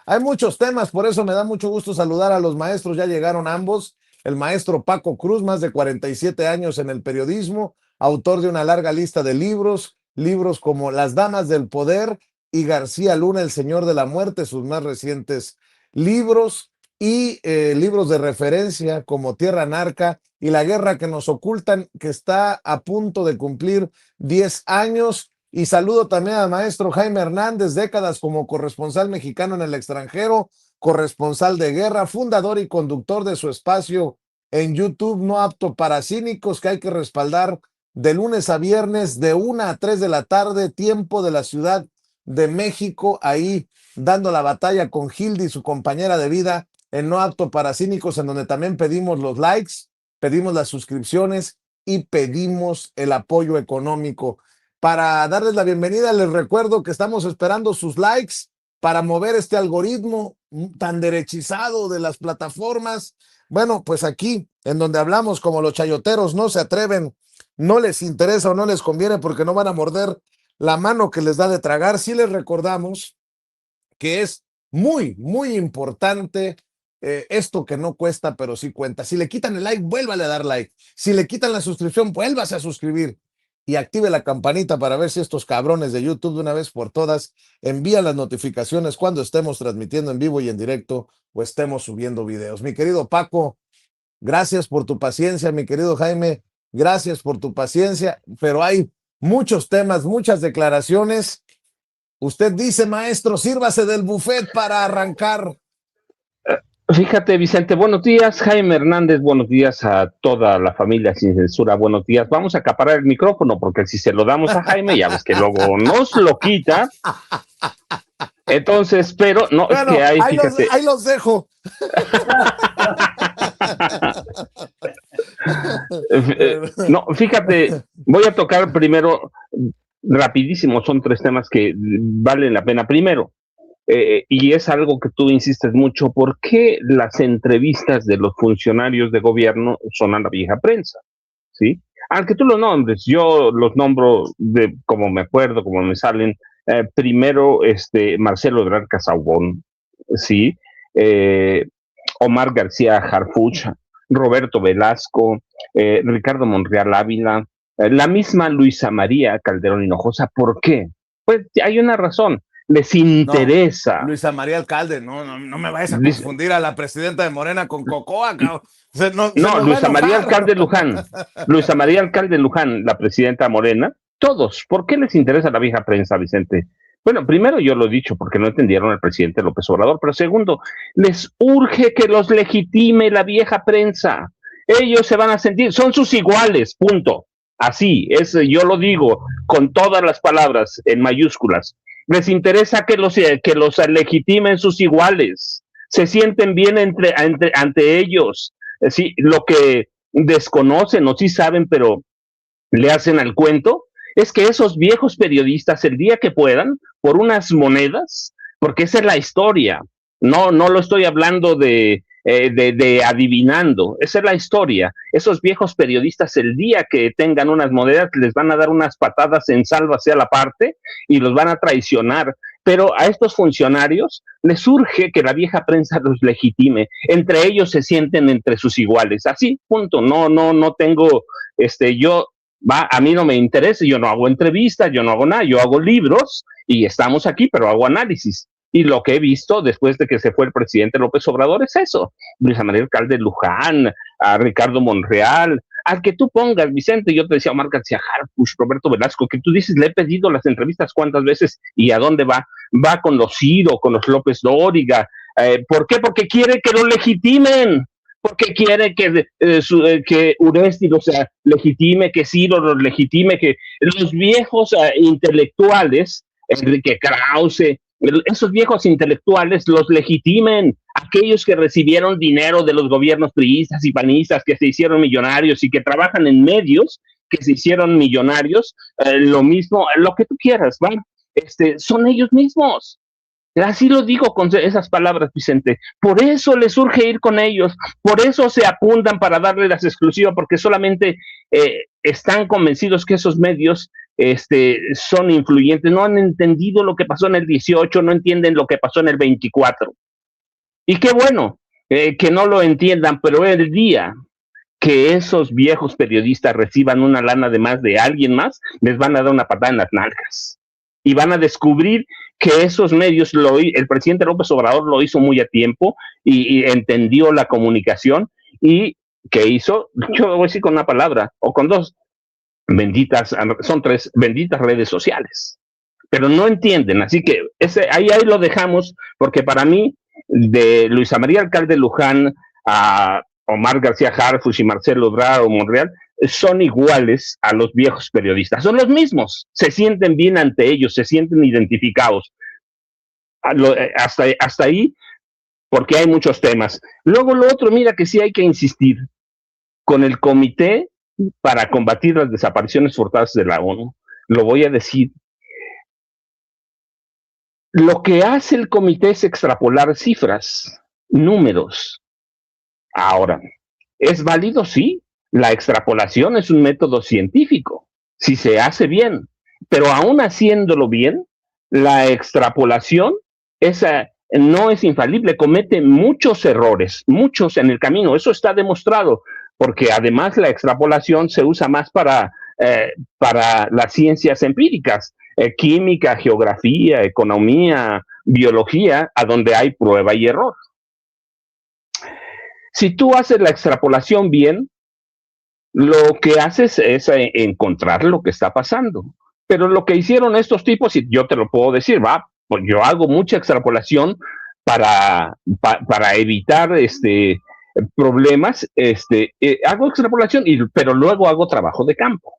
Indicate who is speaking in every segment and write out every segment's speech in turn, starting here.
Speaker 1: Hay muchos temas, por eso me da mucho gusto saludar a los maestros, ya llegaron ambos. El maestro Paco Cruz, más de 47 años en el periodismo, autor de una larga lista de libros, libros como Las Damas del Poder y García Luna, El Señor de la Muerte, sus más recientes libros, y libros de referencia como Tierra Narca y La Guerra que nos ocultan, que está a punto de cumplir 10 años. Y saludo también al maestro Jaime Hernández, décadas como corresponsal mexicano en el extranjero, corresponsal de guerra, fundador y conductor de su espacio en YouTube No Apto para Cínicos, que hay que respaldar de lunes a viernes de 1 a 3 de la tarde, tiempo de la Ciudad de México, ahí dando la batalla con Hildy, su compañera de vida, en No Apto para Cínicos, en donde también pedimos los likes, pedimos las suscripciones y pedimos el apoyo económico. Para darles la bienvenida, les recuerdo que estamos esperando sus likes para mover este algoritmo tan derechizado de las plataformas. Bueno, pues aquí, en donde hablamos como los chayoteros no se atreven, no les interesa o no les conviene porque no van a morder la mano que les da de tragar, sí les recordamos que es muy, muy importante esto que no cuesta, pero sí cuenta. Si le quitan el like, vuélvale a dar like. Si le quitan la suscripción, vuélvase a suscribir y active la campanita para ver si estos cabrones de YouTube de una vez por todas envían las notificaciones cuando estemos transmitiendo en vivo y en directo o estemos subiendo videos. Mi querido Paco, gracias por tu paciencia. Mi querido Jaime, gracias por tu paciencia, pero hay muchos temas, muchas declaraciones. Usted dice, maestro, sírvase del buffet para arrancar.
Speaker 2: Fíjate, Vicente, buenos días. Jaime Hernández, buenos días a toda la familia sin censura, buenos días. Vamos a acaparar el micrófono porque si se lo damos a Jaime, ya ves que luego nos lo quita. Entonces, pero no,
Speaker 1: bueno,
Speaker 2: es que hay, fíjate.
Speaker 1: Ahí los dejo.
Speaker 2: No, fíjate, voy a tocar primero rapidísimo, son 3 temas que valen la pena. Primero, y es algo que tú insistes mucho, ¿por qué las entrevistas de los funcionarios de gobierno son a la vieja prensa? ¿Sí? Aunque tú los nombres, yo los nombro de como me acuerdo, como me salen. Primero, Marcelo Ebrard Casaubon, ¿sí? Omar García Harfuch, Roberto Velasco, Ricardo Monreal Ávila, la misma Luisa María Calderón Hinojosa. ¿Por qué? Pues hay una razón. Les interesa.
Speaker 1: No, Luisa María Alcalde, no me vayas a confundir a la presidenta de Morena con Cocoa, cabrón.
Speaker 2: Luisa María Alcalde Luján. Luisa María Alcalde Luján, la presidenta Morena. Todos. ¿Por qué les interesa la vieja prensa, Vicente? Bueno, primero yo lo he dicho porque no entendieron al presidente López Obrador, pero segundo, les urge que los legitime la vieja prensa. Ellos se van a sentir, son sus iguales, punto. Así, yo lo digo con todas las palabras en mayúsculas. Les interesa que los legitimen sus iguales, se sienten bien ante ellos. Sí, lo que desconocen o sí saben, pero le hacen al cuento, es que esos viejos periodistas, el día que puedan, por unas monedas, porque esa es la historia, no lo estoy hablando de adivinando, esa es la historia. Esos viejos periodistas, el día que tengan unas monedas, les van a dar unas patadas en sálvase a la parte y los van a traicionar. Pero a estos funcionarios les urge que la vieja prensa los legitime. Entre ellos se sienten entre sus iguales. Así, punto. No tengo, a mí no me interesa, yo no hago entrevistas, yo no hago nada, yo hago libros y estamos aquí, pero hago análisis. Y lo que he visto después de que se fue el presidente López Obrador es eso. Luisa María Alcalde Luján, a Ricardo Monreal, al que tú pongas, Vicente, yo te decía Omar García Harfuch, Roberto Velasco, que tú dices, le he pedido las entrevistas cuántas veces y a dónde va. Va con los Ciro, con los López Dóriga. ¿Por qué? Porque quiere que lo legitimen. Porque quiere que Uresti los legitime, que Ciro los legitime, que los viejos intelectuales, Enrique Krause, esos viejos intelectuales los legitimen, aquellos que recibieron dinero de los gobiernos priistas y panistas, que se hicieron millonarios y que trabajan en medios, que se hicieron millonarios, lo mismo, lo que tú quieras, ¿va? Son ellos mismos. Así lo digo con esas palabras, Vicente. Por eso les urge ir con ellos, por eso se apuntan para darle las exclusivas, porque solamente están convencidos que esos medios son influyentes, no han entendido lo que pasó en el 18, no entienden lo que pasó en el 24. Y qué bueno que no lo entiendan, pero el día que esos viejos periodistas reciban una lana de más de alguien más, les van a dar una patada en las nalgas. Y van a descubrir que esos medios, el presidente López Obrador lo hizo muy a tiempo y entendió la comunicación y ¿qué hizo? Yo voy a decir con una palabra o con dos, son 3 benditas redes sociales. Pero no entienden, así que ahí lo dejamos, porque para mí, de Luisa María Alcalde Luján a Omar García Harfuch y Marcelo Ebrard o Monreal, son iguales a los viejos periodistas, son los mismos, se sienten bien ante ellos, se sienten identificados. Hasta ahí, porque hay muchos temas. Luego lo otro, mira que sí hay que insistir, con el Comité para Combatir las Desapariciones Forzadas de la ONU, lo voy a decir, lo que hace el comité es extrapolar cifras, números. Ahora, ¿es válido? Sí. La extrapolación es un método científico, si se hace bien. Pero aún haciéndolo bien, la extrapolación no es infalible, comete muchos errores, muchos en el camino. Eso está demostrado, porque además la extrapolación se usa más para las ciencias empíricas. Química, geografía, economía, biología, a donde hay prueba y error. Si tú haces la extrapolación bien, lo que haces es encontrar lo que está pasando. Pero lo que hicieron estos tipos, y yo te lo puedo decir, pues yo hago mucha extrapolación para evitar problemas, hago extrapolación, pero luego hago trabajo de campo.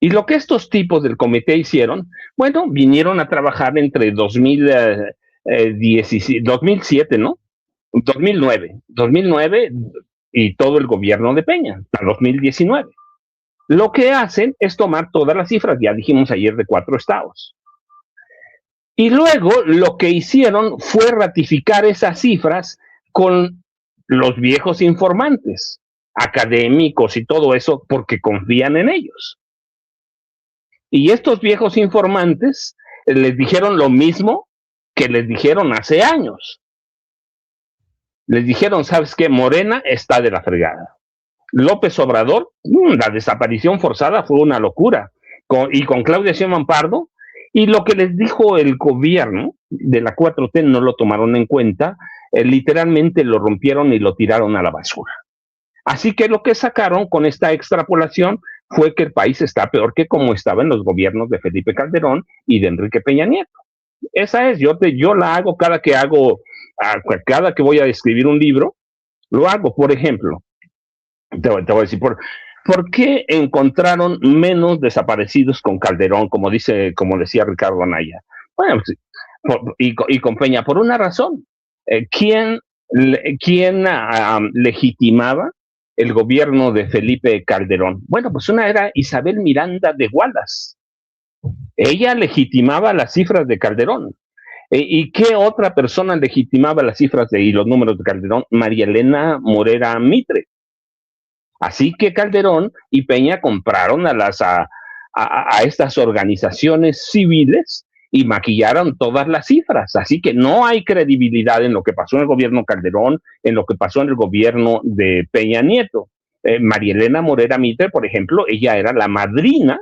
Speaker 2: Y lo que estos tipos del comité hicieron, bueno, vinieron a trabajar entre 2007, ¿no? 2009 y todo el gobierno de Peña, hasta 2019. Lo que hacen es tomar todas las cifras, ya dijimos ayer, de 4 estados. Y luego lo que hicieron fue ratificar esas cifras con los viejos informantes, académicos y todo eso, porque confían en ellos. Y estos viejos informantes les dijeron lo mismo que les dijeron hace años. Les dijeron, ¿sabes qué? Morena está de la fregada. López Obrador, la desaparición forzada fue una locura. Y con Claudia Sheinbaum Pardo, y lo que les dijo el gobierno de la 4T no lo tomaron en cuenta, literalmente lo rompieron y lo tiraron a la basura. Así que lo que sacaron con esta extrapolación fue que el país está peor que como estaba en los gobiernos de Felipe Calderón y de Enrique Peña Nieto. Esa es, yo la hago cada que voy a escribir un libro, lo hago. Por ejemplo, te voy a decir, ¿por qué encontraron menos desaparecidos con Calderón, como decía Ricardo Anaya? Bueno, y con Peña, por una razón. ¿Quién legitimaba el gobierno de Felipe Calderón? Bueno, pues una era Isabel Miranda de Wallace. Ella legitimaba las cifras de Calderón. ¿Y qué otra persona legitimaba las cifras y los números de Calderón? María Elena Morera Mitre. Así que Calderón y Peña compraron a estas organizaciones civiles y maquillaron todas las cifras. Así que no hay credibilidad en lo que pasó en el gobierno Calderón, en lo que pasó en el gobierno de Peña Nieto. María Elena Morera Mitre, por ejemplo, ella era la madrina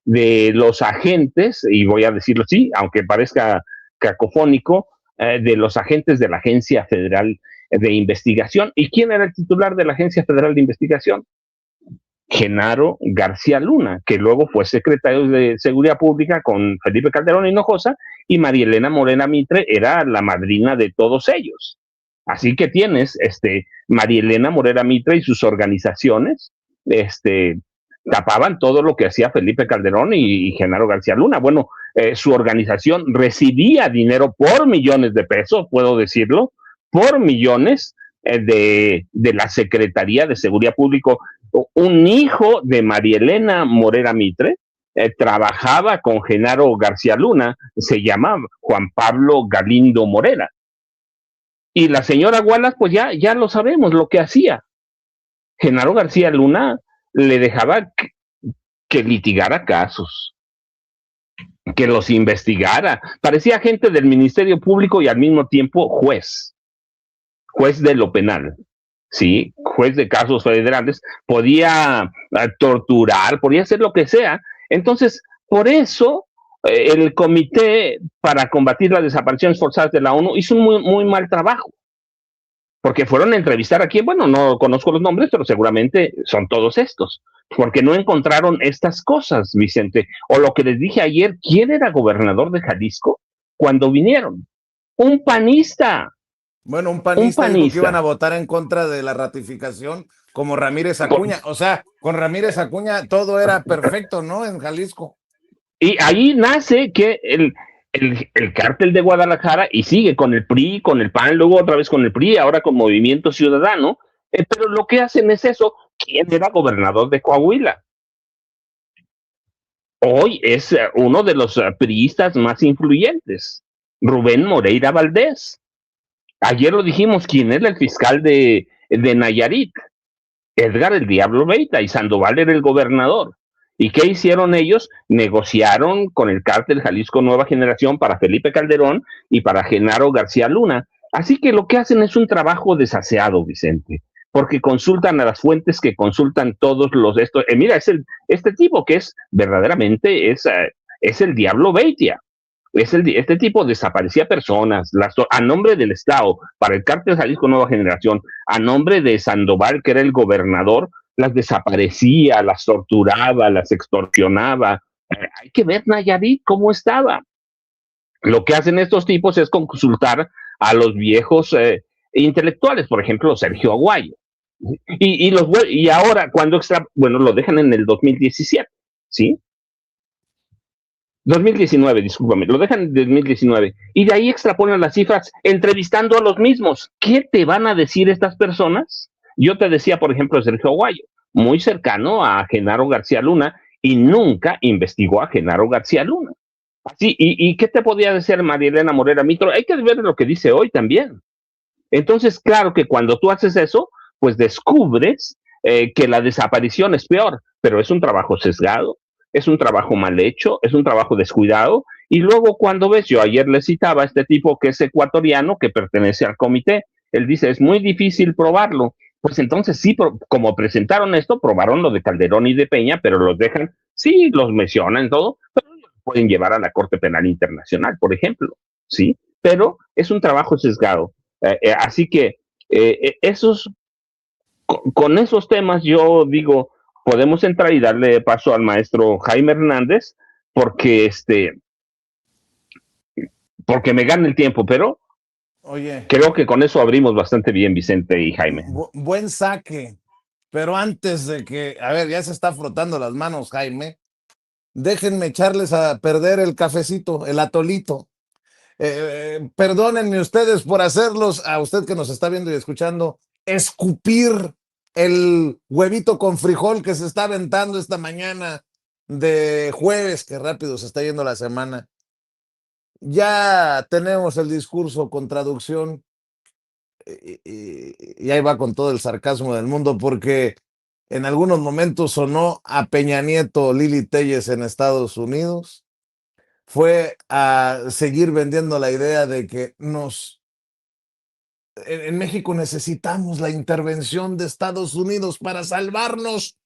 Speaker 2: de los agentes, y voy a decirlo así, aunque parezca cacofónico, de los agentes de la Agencia Federal de Investigación. ¿Y quién era el titular de la Agencia Federal de Investigación? Genaro García Luna, que luego fue secretario de Seguridad Pública con Felipe Calderón Hinojosa, y María Elena Morena Mitre era la madrina de todos ellos. Así que tienes María Elena Morena Mitre y sus organizaciones tapaban todo lo que hacía Felipe Calderón y Genaro García Luna. Bueno, su organización recibía dinero por millones de pesos, puedo decirlo, por millones de la Secretaría de Seguridad Pública. Un hijo de María Elena Morera Mitre trabajaba con Genaro García Luna, se llamaba Juan Pablo Galindo Morera. Y la señora Wallace, pues ya lo sabemos lo que hacía. Genaro García Luna le dejaba que litigara casos, que los investigara. Parecía agente del Ministerio Público y al mismo tiempo juez de lo penal, ¿sí? Juez de casos federales, podía torturar, podía hacer lo que sea. Entonces, por eso el Comité para Combatir las Desapariciones Forzadas de la ONU hizo un muy mal trabajo, porque fueron a entrevistar a quien, bueno, no conozco los nombres, pero seguramente son todos estos, porque no encontraron estas cosas, Vicente. O lo que les dije ayer, ¿quién era gobernador de Jalisco cuando vinieron? Un panista.
Speaker 1: Bueno, un panista dijo que iban a votar en contra de la ratificación, como Ramírez Acuña. O sea, con Ramírez Acuña todo era perfecto, ¿no? En Jalisco.
Speaker 2: Y ahí nace que el cártel de Guadalajara, y sigue con el PRI, con el PAN, luego otra vez con el PRI, ahora con Movimiento Ciudadano, pero lo que hacen es eso. ¿Quién era gobernador de Coahuila? Hoy es uno de los priistas más influyentes, Rubén Moreira Valdés. Ayer lo dijimos, ¿quién era el fiscal de Nayarit? Edgar el Diablo Beita, y Sandoval era el gobernador. ¿Y qué hicieron ellos? Negociaron con el cártel Jalisco Nueva Generación para Felipe Calderón y para Genaro García Luna. Así que lo que hacen es un trabajo desaseado, Vicente, porque consultan a las fuentes que consultan todos los de estos. Mira, este tipo que es verdaderamente es el Diablo Beitia. Este tipo desaparecía personas a nombre del Estado, para el cártel Jalisco Nueva Generación, a nombre de Sandoval, que era el gobernador, las desaparecía, las torturaba, las extorsionaba. Hay que ver Nayarit cómo estaba. Lo que hacen estos tipos es consultar a los viejos intelectuales, por ejemplo, Sergio Aguayo. Y ahora, bueno, lo dejan en el 2017, ¿sí? 2019, discúlpame, lo dejan en 2019, y de ahí extrapolan las cifras entrevistando a los mismos. ¿Qué te van a decir estas personas? Yo te decía, por ejemplo, Sergio Aguayo, muy cercano a Genaro García Luna, y nunca investigó a Genaro García Luna. Así, ¿y qué te podía decir María Elena Morera Mitro? Hay que ver lo que dice hoy también. Entonces, claro que cuando tú haces eso, pues descubres que la desaparición es peor, pero es un trabajo sesgado, es un trabajo mal hecho, es un trabajo descuidado, y luego cuando ves, yo ayer le citaba a este tipo que es ecuatoriano, que pertenece al comité, él dice, es muy difícil probarlo. Pues entonces sí, como presentaron esto, probaron lo de Calderón y de Peña, pero los dejan, sí, los mencionan todo, pero pueden llevar a la Corte Penal Internacional, por ejemplo, ¿sí? Pero es un trabajo sesgado. Así que con esos temas yo digo, podemos entrar y darle paso al maestro Jaime Hernández, porque me gana el tiempo, pero
Speaker 1: oye,
Speaker 2: creo que con eso abrimos bastante bien, Vicente y Jaime.
Speaker 1: Buen saque, pero antes de que, a ver, ya se está frotando las manos, Jaime, déjenme echarles a perder el cafecito, el atolito. Perdónenme ustedes por hacerlos, a usted que nos está viendo y escuchando, escupir el huevito con frijol que se está aventando esta mañana de jueves, que rápido se está yendo la semana. Ya tenemos el discurso con traducción y ahí va con todo el sarcasmo del mundo, porque en algunos momentos sonó a Peña Nieto, Lili Téllez en Estados Unidos. Fue a seguir vendiendo la idea de que en México necesitamos la intervención de Estados Unidos para salvarnos.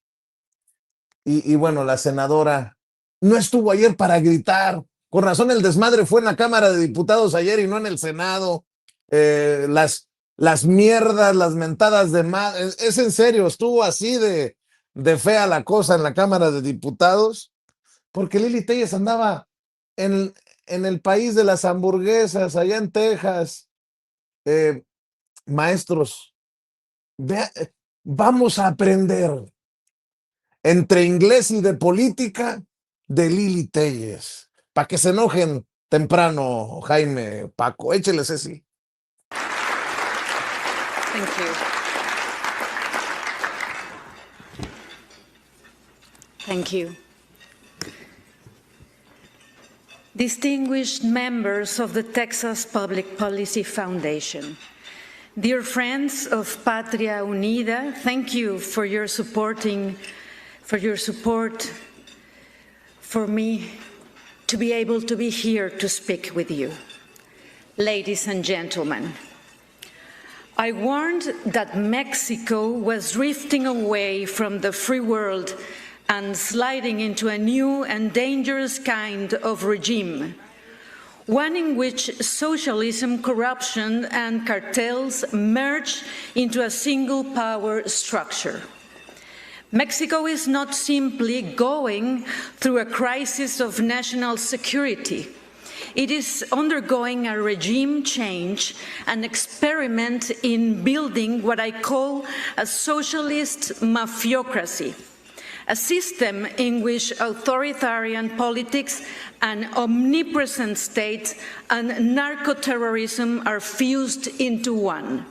Speaker 1: Y bueno, la senadora no estuvo ayer para gritar. Con razón el desmadre fue en la Cámara de Diputados ayer y no en el Senado. Las mierdas, las mentadas de madre. Es en serio, estuvo así de fea la cosa en la Cámara de Diputados, porque Lili Téllez andaba en el país de las hamburguesas, allá en Texas. Maestros, vamos a aprender entre inglés y de política de Lili Téllez, para que se enojen temprano, Jaime, Paco, écheles ese.
Speaker 3: Thank you. Thank you. Distinguished members of the Texas Public Policy Foundation, dear friends of Patria Unida, thank you for your support for me to be able to be here to speak with you. Ladies and gentlemen, I warned that Mexico was drifting away from the free world and sliding into a new and dangerous kind of regime, one in which socialism, corruption, and cartels merge into a single power structure. Mexico is not simply going through a crisis of national security. It is undergoing a regime change, an experiment in building what I call a socialist mafiocracy, a system in which authoritarian politics, an omnipresent state, and narco-terrorism are fused into one.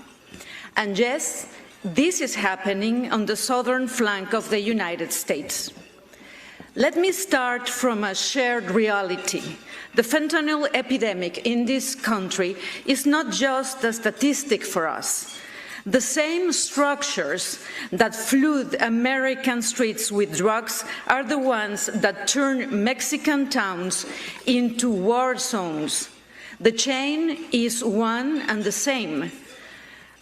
Speaker 3: And yes, this is happening on the southern flank of the United States. Let me start from a shared reality. The fentanyl epidemic in this country is not just a statistic for us. The same structures that flood American streets with drugs are the ones that turn Mexican towns into war zones. The chain is one and the same.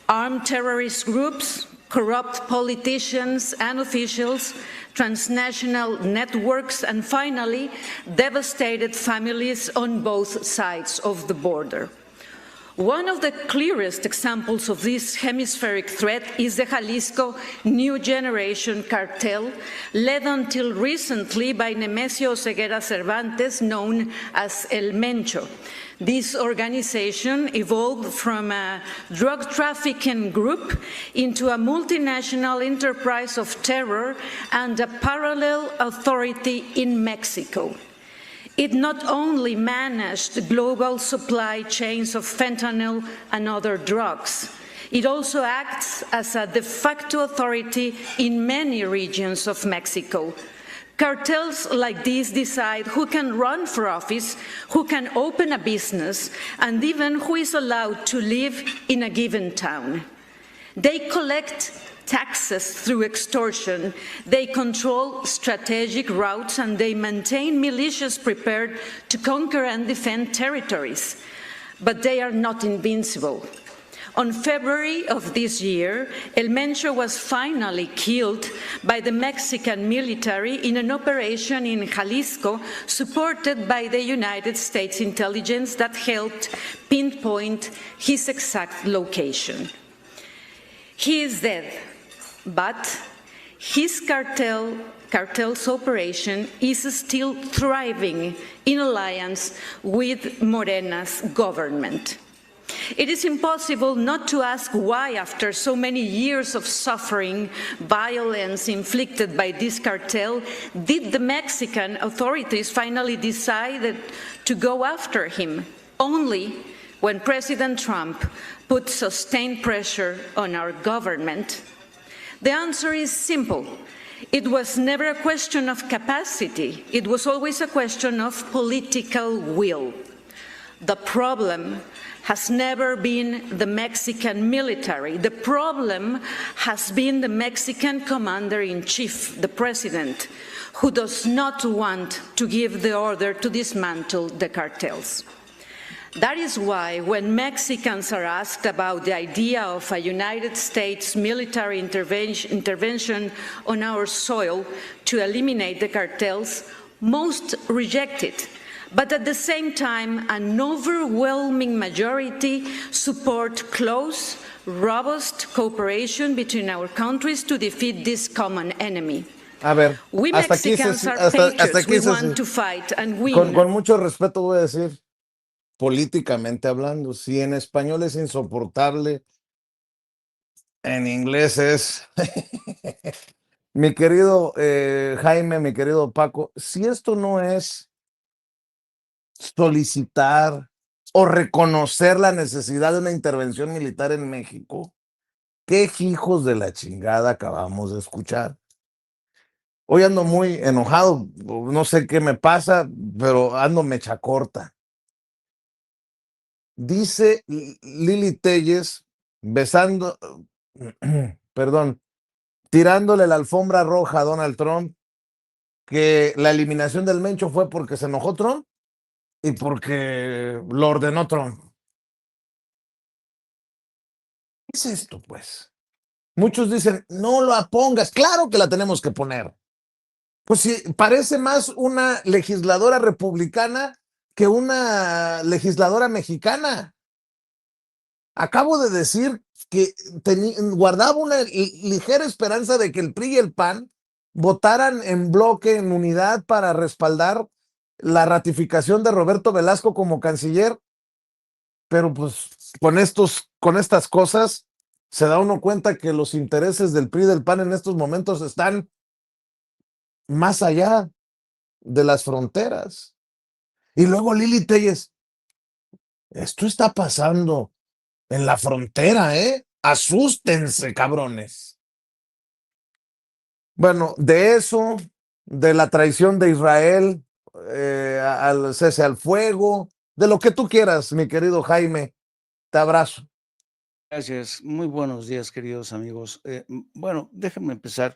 Speaker 3: Armed terrorist groups, corrupt politicians and officials, transnational networks, and finally, devastated families on both sides of the border. One of the clearest examples of this hemispheric threat is the Jalisco New Generation Cartel, led until recently by Nemesio Ceguera Cervantes, known as El Mencho. This organization evolved from a drug trafficking group into a multinational enterprise of terror and a parallel authority in Mexico. It not only managed global supply chains of fentanyl and other drugs, it also acts as a de facto authority in many regions of Mexico. Cartels like these decide who can run for office, who can open a business, and even who is allowed to live in a given town. They collect taxes through extortion, they control strategic routes, and they maintain militias prepared to conquer and defend territories. But they are not invincible. On February of this year, El Mencho was finally killed by the Mexican military in an operation in Jalisco supported by the United States intelligence that helped pinpoint his exact location. He is dead, but his cartel's operation is still thriving in alliance with Morena's government. It is impossible not to ask why, after so many years of suffering, violence inflicted by this cartel, did the Mexican authorities finally decide to go after him, only when President Trump put sustained pressure on our government? The answer is simple. It was never a question of capacity. It was always a question of political will. The problem has never been the Mexican military. The problem has been the Mexican commander-in-chief, the president, who does not want to give the order to dismantle the cartels. That is why when Mexicans are asked about the idea of a United States military intervention on our soil to eliminate the cartels, most reject it. But at the same time, an overwhelming majority support close, robust cooperation between our countries to defeat this common enemy.
Speaker 1: A ver,
Speaker 3: We
Speaker 1: hasta aquí
Speaker 3: Mexicans
Speaker 1: se,
Speaker 3: are
Speaker 1: hasta
Speaker 3: patriots.
Speaker 1: aquí
Speaker 3: We
Speaker 1: se,
Speaker 3: want to fight and win.
Speaker 1: con mucho respeto voy a decir, políticamente hablando, si en español es insoportable, en inglés es... Mi querido Jaime, mi querido Paco, si esto no es solicitar o reconocer la necesidad de una intervención militar en México, ¿qué hijos de la chingada acabamos de escuchar? Hoy ando muy enojado, no sé qué me pasa, pero ando mecha corta. Dice Lili Telles, besando, perdón, tirándole la alfombra roja a Donald Trump, que la eliminación del Mencho fue porque se enojó Trump y porque lo ordenó Trump. ¿Qué es esto, pues? Muchos dicen, no la pongas. Claro que la tenemos que poner. Pues sí, parece más una legisladora republicana que una legisladora mexicana. Acabo de decir que guardaba una ligera esperanza de que el PRI y el PAN votaran en bloque, en unidad, para respaldar la ratificación de Roberto Velasco como canciller, pero pues con estas cosas se da uno cuenta que los intereses del PRI y del PAN en estos momentos están más allá de las fronteras. Y luego Lili Telles, esto está pasando en la frontera, ¿eh? Asústense, cabrones. Bueno, de eso, de la traición de Israel, al cese al fuego, de lo que tú quieras, mi querido Jaime, te abrazo.
Speaker 4: Gracias. Muy buenos días, queridos amigos. Bueno, déjenme empezar.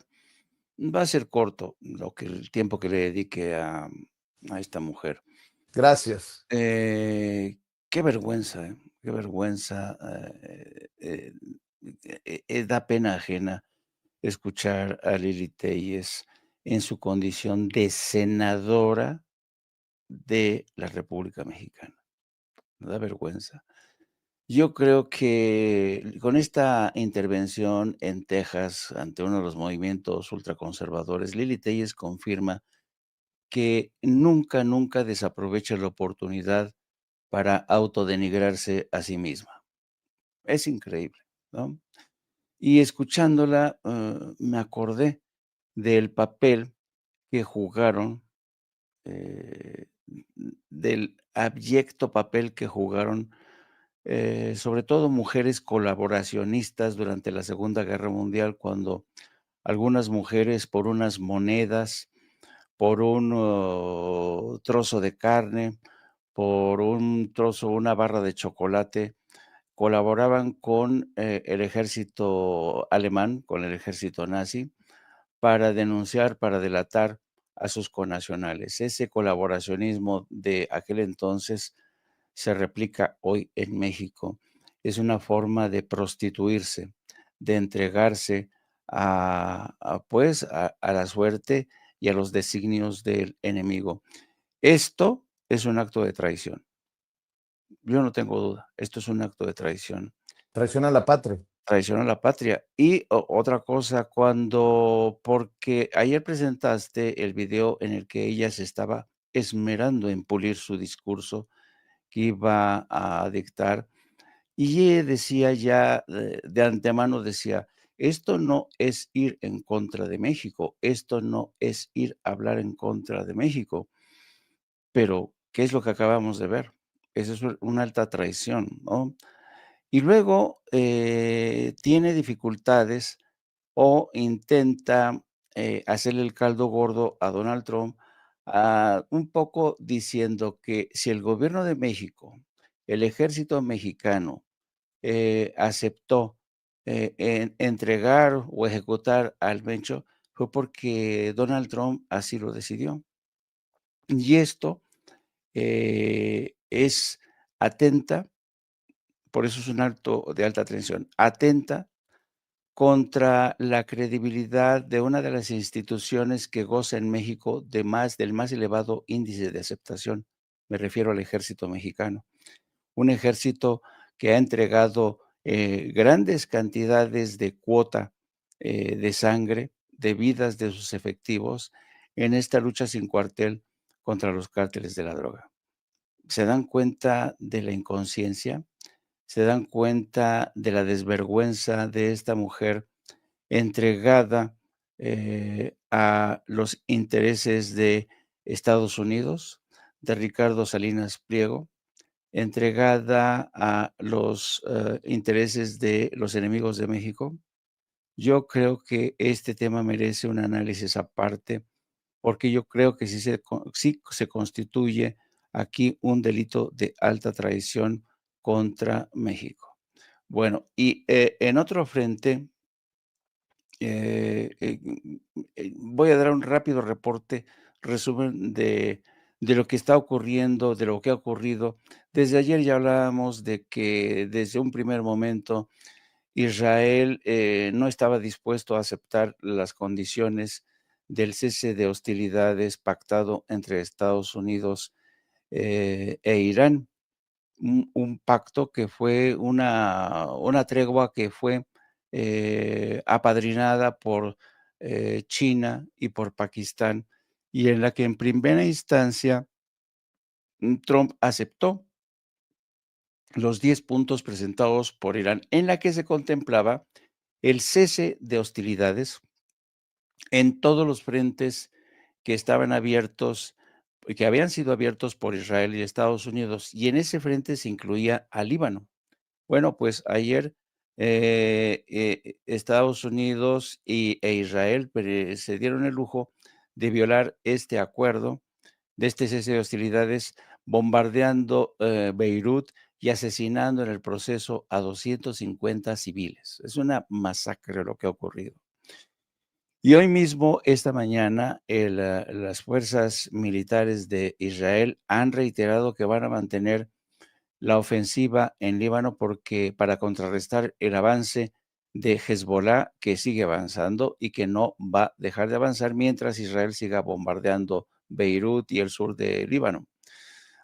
Speaker 4: Va a ser corto el tiempo que le dedique a esta mujer.
Speaker 1: Gracias.
Speaker 4: Qué vergüenza, qué vergüenza. Da pena ajena escuchar a Lili Telles en su condición de senadora de la República Mexicana. Me da vergüenza. Yo creo que con esta intervención en Texas ante uno de los movimientos ultraconservadores, Lili Telles confirma que nunca, nunca desaprovecha la oportunidad para autodenigrarse a sí misma. Es increíble, ¿no? Y escuchándola, me acordé del papel que jugaron, del abyecto papel que jugaron sobre todo mujeres colaboracionistas durante la Segunda Guerra Mundial, cuando algunas mujeres por unas monedas, por un trozo de carne, por un trozo, una barra de chocolate, colaboraban con el ejército alemán, con el ejército nazi, para denunciar, para delatar a sus connacionales. Ese colaboracionismo de aquel entonces se replica hoy en México. Es una forma de prostituirse, de entregarse a la suerte y a los designios del enemigo. Esto es un acto de traición. Yo no tengo duda, esto es un acto de traición.
Speaker 1: Traición a la patria.
Speaker 4: Traición a la patria. Y otra cosa, porque ayer presentaste el video en el que ella se estaba esmerando en pulir su discurso que iba a dictar, y ella decía ya, de antemano decía, esto no es ir en contra de México, esto no es ir a hablar en contra de México. Pero, ¿qué es lo que acabamos de ver? Eso es una alta traición, ¿no? Y luego, tiene dificultades o intenta, hacerle el caldo gordo a Donald Trump, un poco diciendo que si el gobierno de México, el ejército mexicano, aceptó, entregar o ejecutar al Mencho, fue porque Donald Trump así lo decidió. Y esto, es atenta, por eso es un acto de alta traición, atenta contra la credibilidad de una de las instituciones que goza en México del más elevado índice de aceptación. Me refiero al ejército mexicano. Un ejército que ha entregado grandes cantidades de cuota de sangre, de vidas de sus efectivos en esta lucha sin cuartel contra los cárteles de la droga. ¿Se dan cuenta de la inconsciencia? ¿Se dan cuenta de la desvergüenza de esta mujer entregada a los intereses de Estados Unidos, de Ricardo Salinas Pliego, entregada a los intereses de los enemigos de México? Yo creo que este tema merece un análisis aparte, porque yo creo que sí se constituye aquí un delito de alta traición contra México. Bueno, y en otro frente, voy a dar un rápido reporte resumen de lo que está ocurriendo, de lo que ha ocurrido. Desde ayer ya hablábamos de que desde un primer momento Israel no estaba dispuesto a aceptar las condiciones del cese de hostilidades pactado entre Estados Unidos e Irán. Un pacto que fue una tregua que fue apadrinada por China y por Pakistán, y en la que en primera instancia Trump aceptó los 10 puntos presentados por Irán, en la que se contemplaba el cese de hostilidades en todos los frentes que estaban abiertos, que habían sido abiertos por Israel y Estados Unidos, y en ese frente se incluía a Líbano. Bueno, pues ayer Estados Unidos e Israel se dieron el lujo de violar este acuerdo de este cese de hostilidades, bombardeando Beirut y asesinando en el proceso a 250 civiles. Es una masacre lo que ha ocurrido. Y hoy mismo, esta mañana, las fuerzas militares de Israel han reiterado que van a mantener la ofensiva en Líbano para contrarrestar el avance de Hezbollah, que sigue avanzando y que no va a dejar de avanzar mientras Israel siga bombardeando Beirut y el sur de Líbano.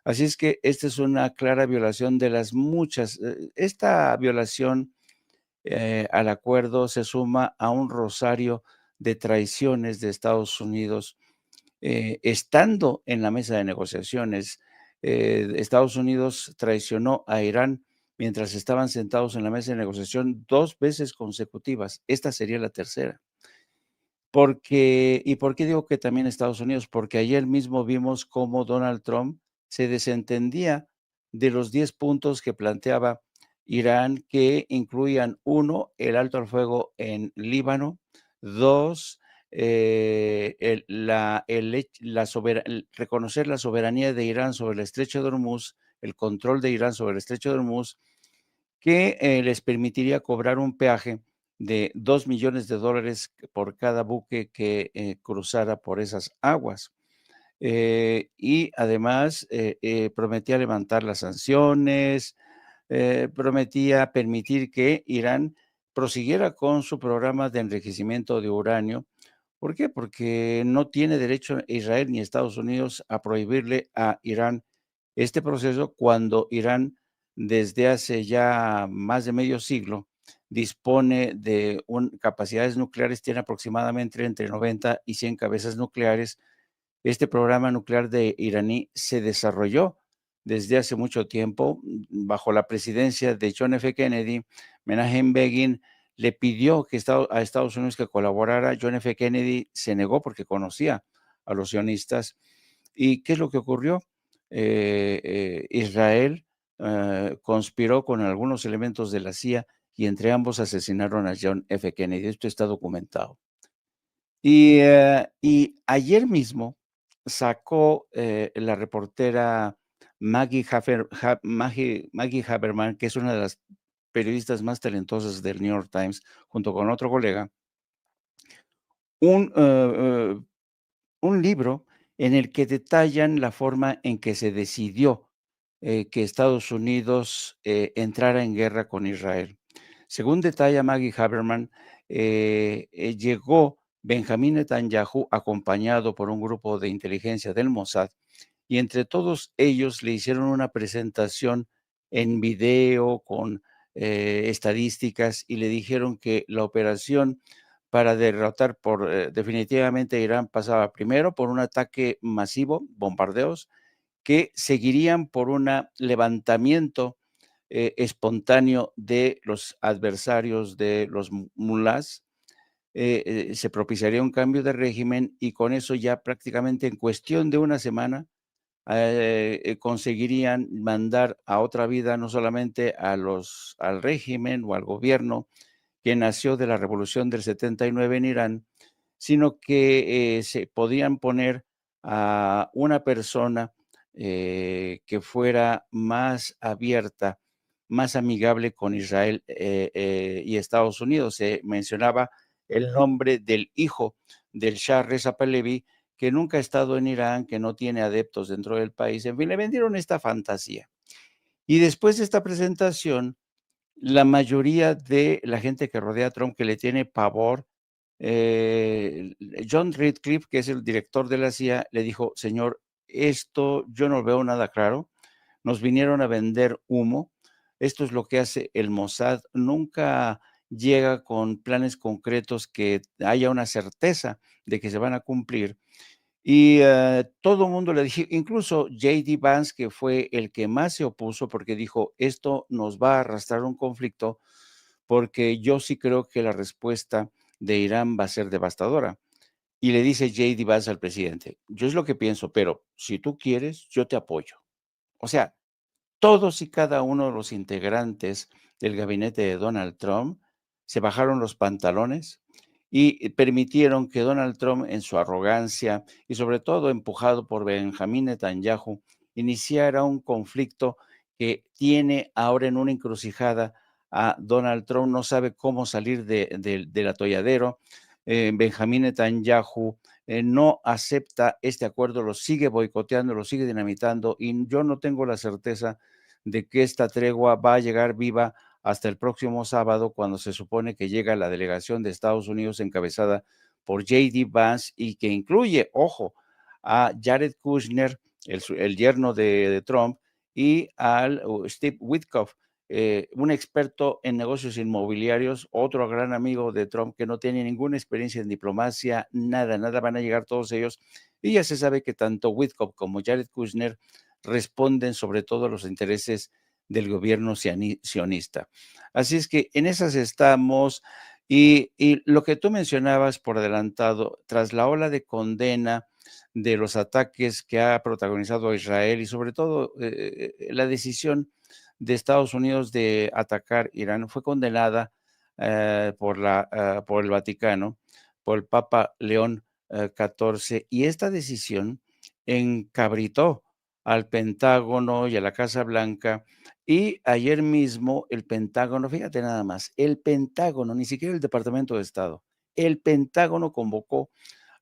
Speaker 4: Así es que esta es una clara violación de las muchas. Esta violación al acuerdo se suma a un rosario de traiciones de Estados Unidos estando en la mesa de negociaciones. Estados Unidos traicionó a Irán mientras estaban sentados en la mesa de negociación 2 veces consecutivas. Esta sería la tercera. ¿Y por qué digo que también Estados Unidos? Porque ayer mismo vimos cómo Donald Trump se desentendía de los 10 puntos que planteaba Irán, que incluían 1, el alto al fuego en Líbano; 2, reconocer la soberanía de Irán sobre el estrecho de Hormuz, el control de Irán sobre el estrecho de Hormuz, que les permitiría cobrar un peaje de $2 millones por cada buque que cruzara por esas aguas. Y además prometía levantar las sanciones, prometía permitir que Irán prosiguiera con su programa de enriquecimiento de uranio. ¿Por qué? Porque no tiene derecho Israel ni Estados Unidos a prohibirle a Irán este proceso, cuando Irán desde hace ya más de medio siglo dispone de capacidades nucleares, tiene aproximadamente entre 90 y 100 cabezas nucleares. Este programa nuclear de iraní se desarrolló desde hace mucho tiempo bajo la presidencia de John F. Kennedy. Menachem Begin le pidió a Estados Unidos que colaborara. John F. Kennedy se negó porque conocía a los sionistas. ¿Y qué es lo que ocurrió? Israel conspiró con algunos elementos de la CIA y entre ambos asesinaron a John F. Kennedy. Esto está documentado. Y ayer mismo sacó la reportera Maggie Haberman, que es una de las periodistas más talentosas del New York Times, junto con otro colega, un libro en el que detallan la forma en que se decidió que Estados Unidos entrara en guerra con Israel. Según detalla Maggie Haberman, llegó Benjamín Netanyahu acompañado por un grupo de inteligencia del Mossad, y entre todos ellos le hicieron una presentación en video con estadísticas, y le dijeron que la operación para derrotar definitivamente a Irán pasaba primero por un ataque masivo, bombardeos, que seguirían por un levantamiento espontáneo de los adversarios de los mulás. Se propiciaría un cambio de régimen, y con eso ya prácticamente en cuestión de una semana conseguirían mandar a otra vida no solamente al régimen o al gobierno que nació de la revolución del 79 en Irán, sino que se podían poner a una persona que fuera más abierta, más amigable con Israel y Estados Unidos. Se mencionaba el nombre del hijo del Shah Reza Pahlavi, que nunca ha estado en Irán, que no tiene adeptos dentro del país. En fin, le vendieron esta fantasía. Y después de esta presentación, la mayoría de la gente que rodea a Trump, que le tiene pavor, John Ratcliffe, que es el director de la CIA, le dijo: señor, esto yo no veo nada claro, nos vinieron a vender humo, esto es lo que hace el Mossad, nunca llega con planes concretos que haya una certeza de que se van a cumplir. Y todo el mundo le dije, incluso J.D. Vance, que fue el que más se opuso, porque dijo, esto nos va a arrastrar un conflicto, porque yo sí creo que la respuesta de Irán va a ser devastadora. Y le dice J.D. Vance al presidente, yo es lo que pienso, pero si tú quieres, yo te apoyo. O sea, todos y cada uno de los integrantes del gabinete de Donald Trump se bajaron los pantalones y permitieron que Donald Trump, en su arrogancia y sobre todo empujado por Benjamín Netanyahu, iniciara un conflicto que tiene ahora en una encrucijada a Donald Trump. No sabe cómo salir del atolladero. Benjamín Netanyahu no acepta este acuerdo, lo sigue boicoteando, lo sigue dinamitando, y yo no tengo la certeza de que esta tregua va a llegar viva hasta el próximo sábado, cuando se supone que llega la delegación de Estados Unidos encabezada por J.D. Vance y que incluye, ojo, a Jared Kushner, el yerno de Trump, y al Steve Witkoff, un experto en negocios inmobiliarios, otro gran amigo de Trump que no tiene ninguna experiencia en diplomacia, nada, van a llegar todos ellos. Y ya se sabe que tanto Witkoff como Jared Kushner responden sobre todo a los intereses del gobierno sionista. Así es que en esas estamos. Y lo que tú mencionabas por adelantado, tras la ola de condena de los ataques que ha protagonizado Israel y sobre todo la decisión de Estados Unidos de atacar Irán, fue condenada por el Vaticano, por el Papa León XIV, y esta decisión encabritó al Pentágono y a la Casa Blanca. Y ayer mismo el Pentágono, fíjate nada más, el Pentágono, ni siquiera el Departamento de Estado, el Pentágono convocó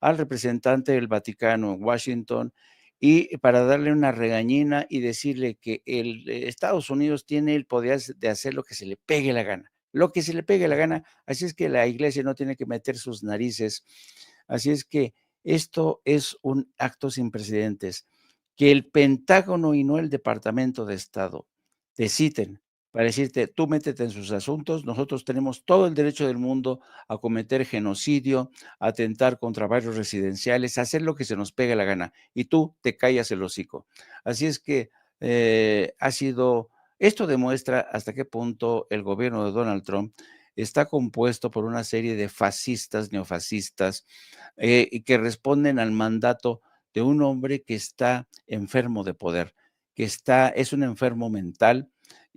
Speaker 4: al representante del Vaticano en Washington y para darle una regañina y decirle que Estados Unidos tiene el poder de hacer lo que se le pegue la gana, lo que se le pegue la gana, así es que la iglesia no tiene que meter sus narices, así es que esto es un acto sin precedentes, que el Pentágono y no el Departamento de Estado deciden para decirte, tú métete en sus asuntos, nosotros tenemos todo el derecho del mundo a cometer genocidio, a atentar contra barrios residenciales, a hacer lo que se nos pegue la gana, y tú te callas el hocico. Así es que esto demuestra hasta qué punto el gobierno de Donald Trump está compuesto por una serie de fascistas, neofascistas, y que responden al mandato de un hombre que está enfermo de poder, es un enfermo mental,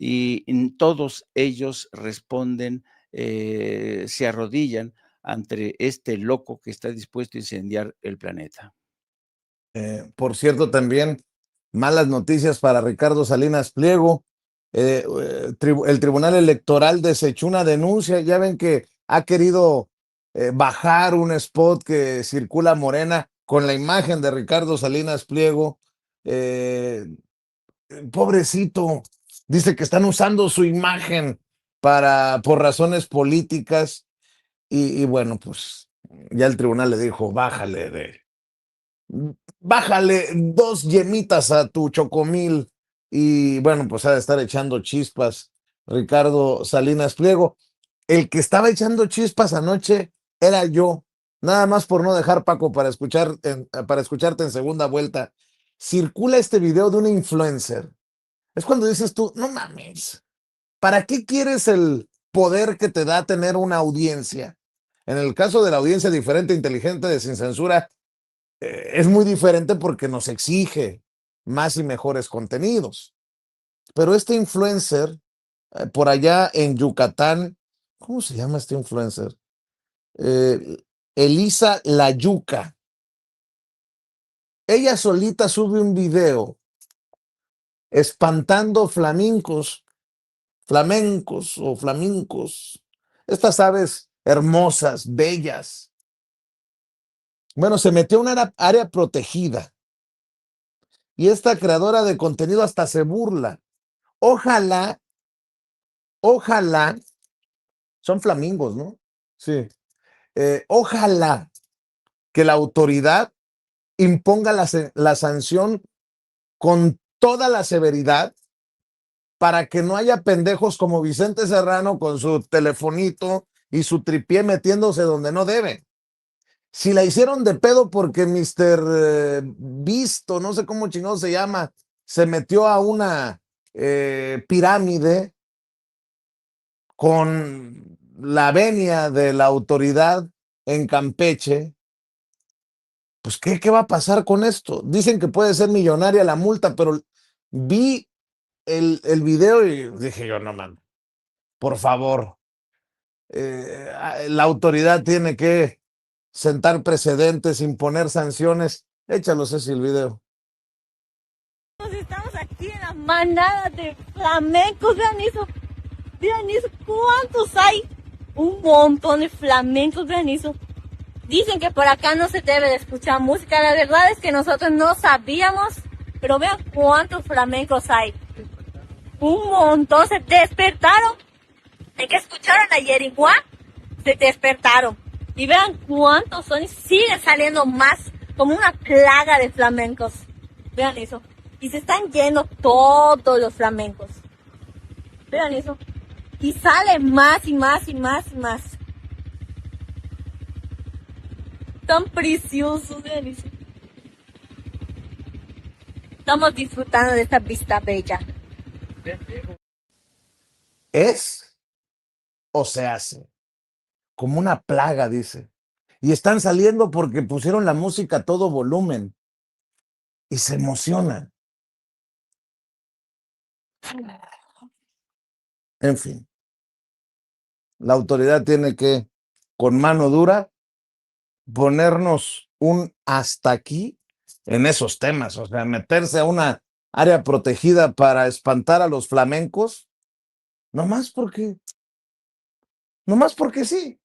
Speaker 4: y todos ellos responden, se arrodillan ante este loco que está dispuesto a incendiar el planeta.
Speaker 1: Por cierto, también malas noticias para Ricardo Salinas Pliego. El Tribunal Electoral desechó una denuncia. Ya ven que ha querido bajar un spot que circula Morena con la imagen de Ricardo Salinas Pliego. Pobrecito, dice que están usando su imagen por razones políticas. Y bueno, pues ya el tribunal le dijo, bájale 2 yemitas a tu chocomil. Y bueno, pues ha de estar echando chispas Ricardo Salinas Pliego. El que estaba echando chispas anoche era yo, nada más por no dejar, Paco, para escucharte en segunda vuelta. Circula este video de una influencer. Es cuando dices tú, no mames, ¿para qué quieres el poder que te da tener una audiencia? En el caso de la audiencia diferente, inteligente, de Sin Censura, es muy diferente porque nos exige más y mejores contenidos. Pero este influencer, por allá en Yucatán, ¿cómo se llama este influencer? Elisa La Yuca. Ella solita sube un video espantando flamencos o flamencos, estas aves hermosas, bellas, Bueno, se metió a una área protegida y esta creadora de contenido hasta se burla. Ojalá, son flamingos, ¿no? Sí. Ojalá que la autoridad imponga la sanción con toda la severidad para que no haya pendejos como Vicente Serrano con su telefonito y su tripié metiéndose donde no debe. Si la hicieron de pedo porque Mr. Visto, no sé cómo chingado se llama, se metió a una pirámide con la venia de la autoridad en Campeche, pues ¿qué va a pasar con esto? Dicen que puede ser millonaria la multa, pero vi el video y dije yo, no mames, por favor, la autoridad tiene que sentar precedentes, imponer sanciones. Échalo, Ceci, el video.
Speaker 5: Estamos aquí en la manada de flamencos, vean eso, ¿cuántos hay? Un montón de flamencos, vean eso. Dicen que por acá no se debe de escuchar música, la verdad es que nosotros no sabíamos, pero vean cuántos flamencos hay. Un montón, se despertaron. ¿En que escucharon ayer igual? Se despertaron. Y vean cuántos son y siguen saliendo más, como una plaga de flamencos. Vean eso. Y se están yendo todos los flamencos. Vean eso. Y sale más y más y más y más. Tan preciosos, vean eso. Estamos disfrutando de esta vista bella.
Speaker 1: ¿Es o se hace? Como una plaga, dice. Y están saliendo porque pusieron la música a todo volumen. Y se emocionan. En fin. La autoridad tiene que, con mano dura, ponernos un hasta aquí en esos temas. O sea, meterse a una área protegida para espantar a los flamencos, nomás porque sí.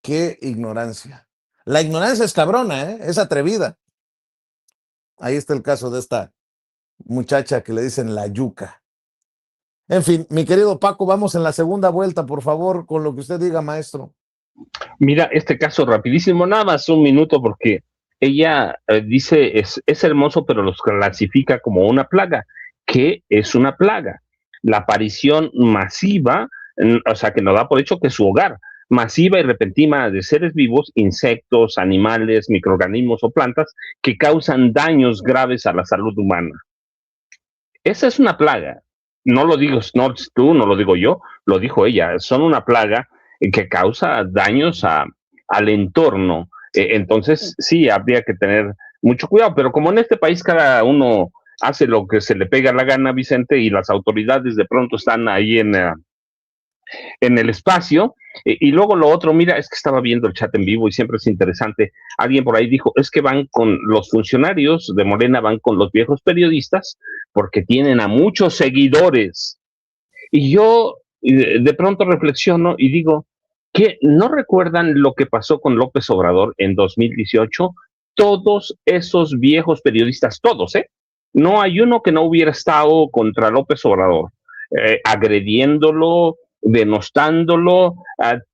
Speaker 1: Qué ignorancia. La ignorancia es cabrona, ¿eh? Es atrevida. Ahí está el caso de esta muchacha que le dicen la yuca. En fin, mi querido Paco, vamos en la segunda vuelta, por favor, con lo que usted diga, maestro.
Speaker 2: Mira, este caso rapidísimo, nada más un minuto, porque ella dice es hermoso, pero los clasifica como una plaga. ¿Qué es una plaga? La aparición masiva, o sea, que nos da por hecho que es su hogar, masiva y repentina de seres vivos, insectos, animales, microorganismos o plantas que causan daños graves a la salud humana. Esa es una plaga. No lo digo no, tú, no lo digo yo, lo dijo ella. Son una plaga que causa daños al entorno. Entonces, sí, habría que tener mucho cuidado, pero como en este país cada uno hace lo que se le pega la gana, Vicente, y las autoridades de pronto están ahí en el espacio. Y luego lo otro, mira, es que estaba viendo el chat en vivo y siempre es interesante. Alguien por ahí dijo, es que van con los funcionarios de Morena, van con los viejos periodistas porque tienen a muchos seguidores. Y yo de pronto reflexiono y digo, que no recuerdan lo que pasó con López Obrador en 2018. Todos esos viejos periodistas, todos, no hay uno que no hubiera estado contra López Obrador, agrediéndolo, denostándolo.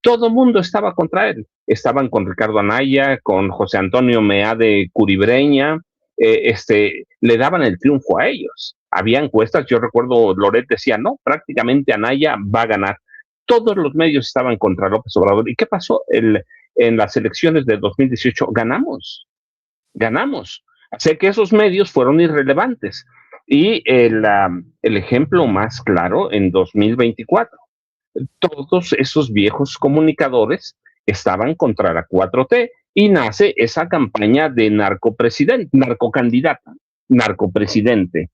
Speaker 2: Todo el mundo estaba contra él. Estaban con Ricardo Anaya, con José Antonio Meade Curibreña, le daban el triunfo a ellos. Había encuestas, yo recuerdo, Loret decía, no, prácticamente Anaya va a ganar. Todos los medios estaban contra López Obrador. ¿Y qué pasó? En las elecciones de 2018 ganamos. Sé que esos medios fueron irrelevantes. Y el ejemplo más claro en 2024. Todos esos viejos comunicadores estaban contra la 4T y nace esa campaña de narcocandidata, narcopresidente,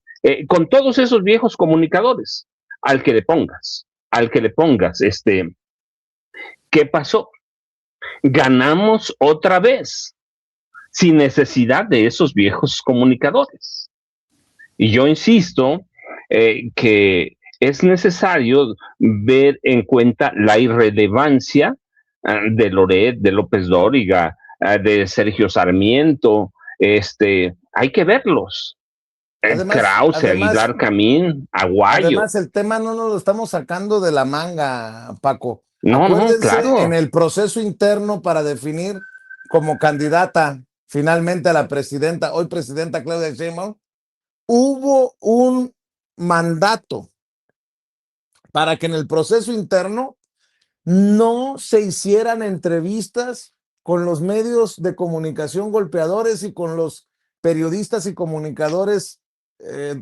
Speaker 2: con todos esos viejos comunicadores, al que le pongas, ¿qué pasó? Ganamos otra vez, sin necesidad de esos viejos comunicadores. Y yo insisto que es necesario ver en cuenta la irrelevancia de Loret, de López Dóriga, de Sergio Sarmiento, hay que verlos. Krause, Aguilar Camín, Aguayo.
Speaker 1: Además, el tema no nos lo estamos sacando de la manga, Paco.
Speaker 2: No,
Speaker 1: Acuérdense,
Speaker 2: claro.
Speaker 1: en el proceso interno para definir como candidata finalmente a la presidenta, hoy presidenta Claudia Sheinbaum, hubo un mandato para que en el proceso interno no se hicieran entrevistas con los medios de comunicación golpeadores y con los periodistas y comunicadores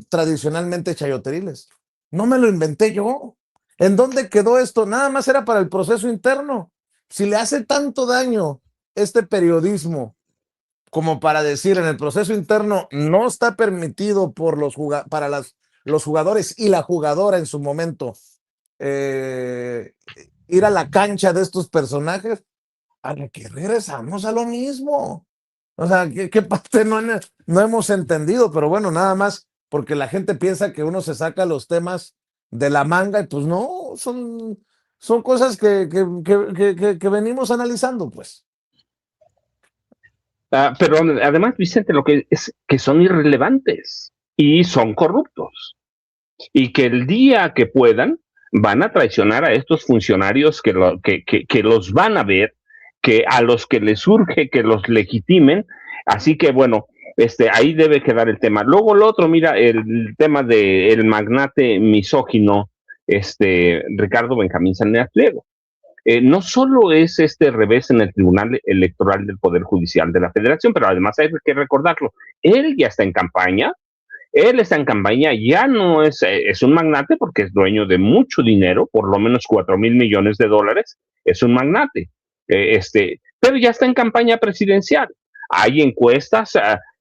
Speaker 1: tradicionalmente chayoteriles. No me lo inventé yo. ¿En dónde quedó esto? Nada más era para el proceso interno. Si le hace tanto daño este periodismo como para decir en el proceso interno no está permitido por los jugadores y la jugadora en su momento ir a la cancha de estos personajes, a la que regresamos a lo mismo. O sea, ¿qué parte no hemos entendido? Pero bueno, nada más porque la gente piensa que uno se saca los temas de la manga y pues no, son cosas que venimos analizando, pues.
Speaker 2: Pero además, Vicente, lo que es que son irrelevantes y son corruptos. Y que el día que puedan, van a traicionar a estos funcionarios que los van a ver, que a los que les urge que los legitimen. Así que bueno, ahí debe quedar el tema. Luego lo otro, mira, el tema del magnate misógino, Ricardo Benjamín Salinas Pliego. No solo es este revés en el Tribunal Electoral del Poder Judicial de la Federación, pero además hay que recordarlo, él ya está en campaña. Él está en campaña, ya no es un magnate porque es dueño de mucho dinero, por lo menos $4,000 millones, es un magnate, pero ya está en campaña presidencial. Hay encuestas,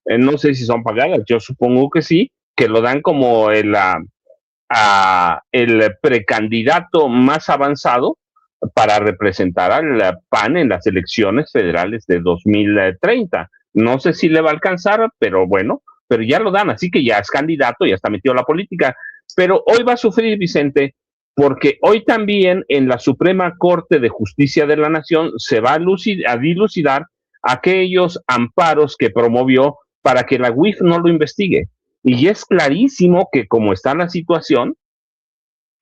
Speaker 2: no sé si son pagadas, yo supongo que sí, que lo dan como el precandidato más avanzado para representar al PAN en las elecciones federales de 2030. No sé si le va a alcanzar, pero bueno, pero ya lo dan, así que ya es candidato, ya está metido en la política. Pero hoy va a sufrir, Vicente, porque hoy también en la Suprema Corte de Justicia de la Nación se va a dilucidar aquellos amparos que promovió para que la UIF no lo investigue. Y es clarísimo que como está la situación,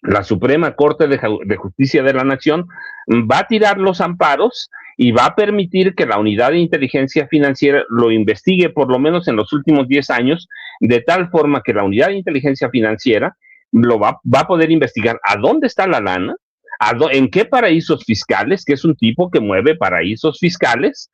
Speaker 2: la Suprema Corte de Justicia de la Nación va a tirar los amparos y va a permitir que la Unidad de Inteligencia Financiera lo investigue por lo menos en los últimos 10 años, de tal forma que la Unidad de Inteligencia Financiera lo va a poder investigar a dónde está la lana, en qué paraísos fiscales, que es un tipo que mueve paraísos fiscales,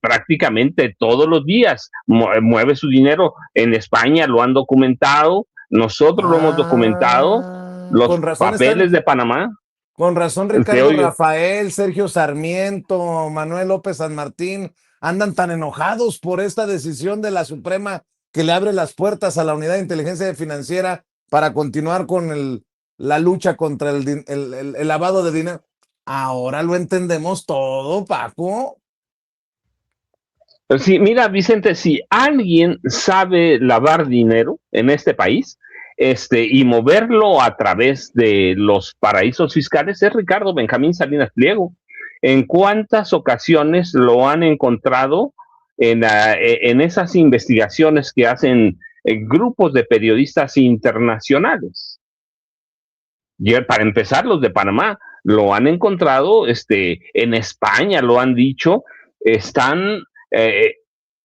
Speaker 2: prácticamente todos los días mueve su dinero. En España lo han documentado, nosotros lo hemos documentado, los papeles de Panamá.
Speaker 1: Con razón, Ricardo Rafael, Sergio Sarmiento, Manuel López San Martín andan tan enojados por esta decisión de la Suprema que le abre las puertas a la Unidad de Inteligencia Financiera para continuar con la lucha contra el lavado de dinero. Ahora lo entendemos todo, Paco.
Speaker 2: Sí, mira, Vicente, si alguien sabe lavar dinero en este país, y moverlo a través de los paraísos fiscales, es Ricardo Benjamín Salinas Pliego. ¿En cuántas ocasiones lo han encontrado en esas investigaciones que hacen grupos de periodistas internacionales? Y para empezar, los de Panamá lo han encontrado, en España lo han dicho,